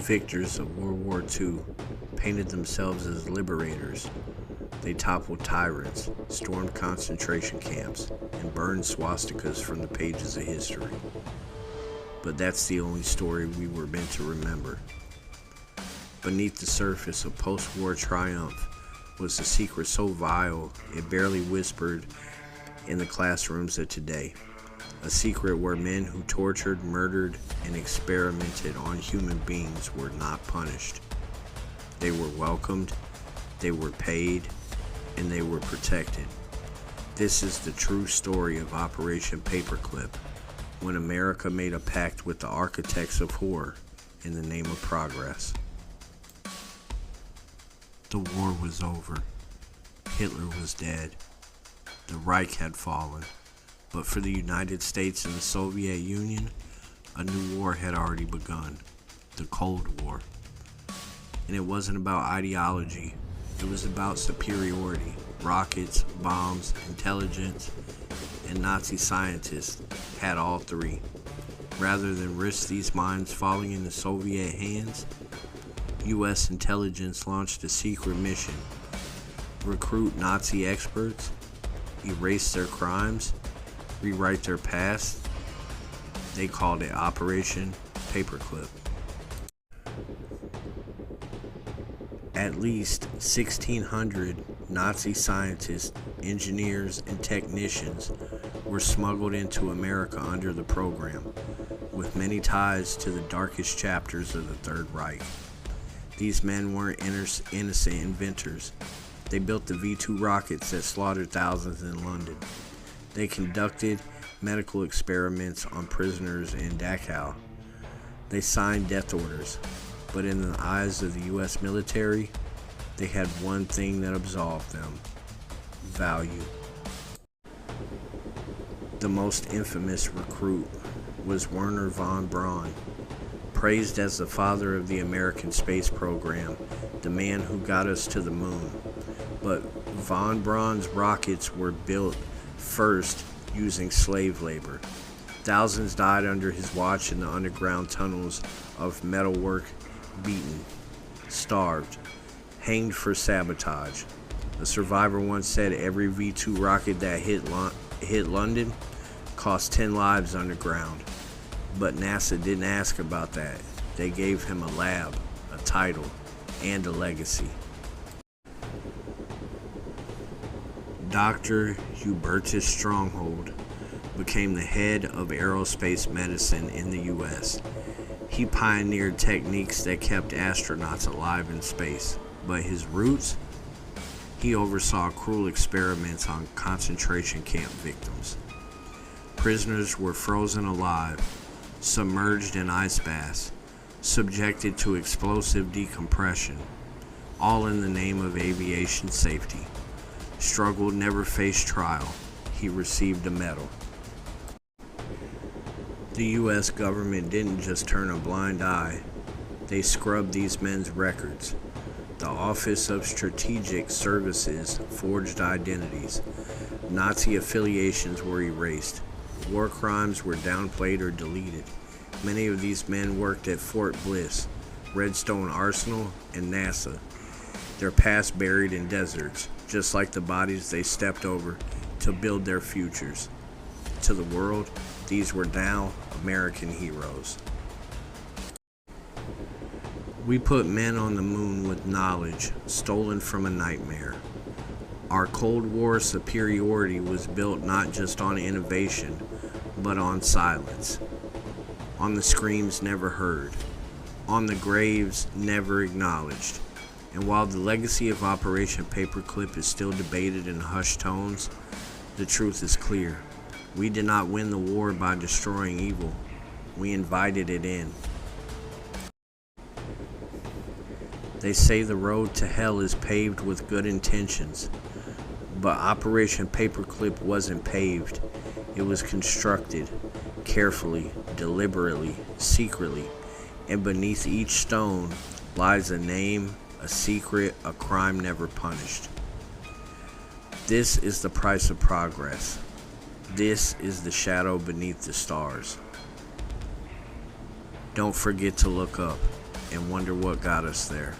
victors of World War II, painted themselves as liberators. They toppled tyrants, stormed concentration camps, and burned swastikas from the pages of history. But that's the only story we were meant to remember. Beneath the surface of post-war triumph was a secret so vile it barely whispered in the classrooms of today. A secret where men who tortured, murdered, and experimented on human beings were not punished. They were welcomed, they were paid, and they were protected. This is the true story of Operation Paperclip, when America made a pact with the architects of horror in the name of progress. The war was over. Hitler was dead. The Reich had fallen. But for the United States and the Soviet Union, a new war had already begun, the Cold War. And it wasn't about ideology, it was about superiority. Rockets, bombs, intelligence, and Nazi scientists had all three. Rather than risk these minds falling into Soviet hands, U.S. intelligence launched a secret mission: recruit Nazi experts, erase their crimes, rewrite their past. They called it Operation Paperclip. At least 1,600 Nazi scientists, engineers, and technicians were smuggled into America under the program, with many ties to the darkest chapters of the Third Reich. These men weren't innocent inventors. They built the V-2 rockets that slaughtered thousands in London. They conducted medical experiments on prisoners in Dachau. They signed death orders, but in the eyes of the U.S. military, they had one thing that absolved them: value. The most infamous recruit was Wernher von Braun, praised as the father of the American space program, the man who got us to the moon. But von Braun's rockets were built first using slave labor. Thousands died under his watch in the underground tunnels of metalwork, beaten, starved, hanged for sabotage. A survivor once said every V-2 rocket that hit London cost 10 lives underground. But NASA didn't ask about that. They gave him a lab, a title, and a legacy. Dr. Hubertus Stronghold became the head of aerospace medicine in the U.S. He pioneered techniques that kept astronauts alive in space, but his roots? He oversaw cruel experiments on concentration camp victims. Prisoners were frozen alive, submerged in ice baths, subjected to explosive decompression, all in the name of aviation safety. Struggled, never faced trial. He received a medal. The U.S. government didn't just turn a blind eye. They scrubbed these men's records. The Office of Strategic Services forged identities. Nazi affiliations were erased. War crimes were downplayed or deleted. Many of these men worked at Fort Bliss, Redstone Arsenal, and NASA. Their past buried in deserts, just like the bodies they stepped over to build their futures. To the world, these were now American heroes. We put men on the moon with knowledge stolen from a nightmare. Our Cold War superiority was built not just on innovation, but on silence. On the screams never heard. On the graves never acknowledged. And while the legacy of Operation Paperclip is still debated in hushed tones, the truth is clear. We did not win the war by destroying evil. We invited it in. They say the road to hell is paved with good intentions, but Operation Paperclip wasn't paved. It was constructed carefully, deliberately, secretly, and beneath each stone lies a name, a secret, a crime never punished. This is the price of progress. This is the shadow beneath the stars. Don't forget to look up and wonder what got us there.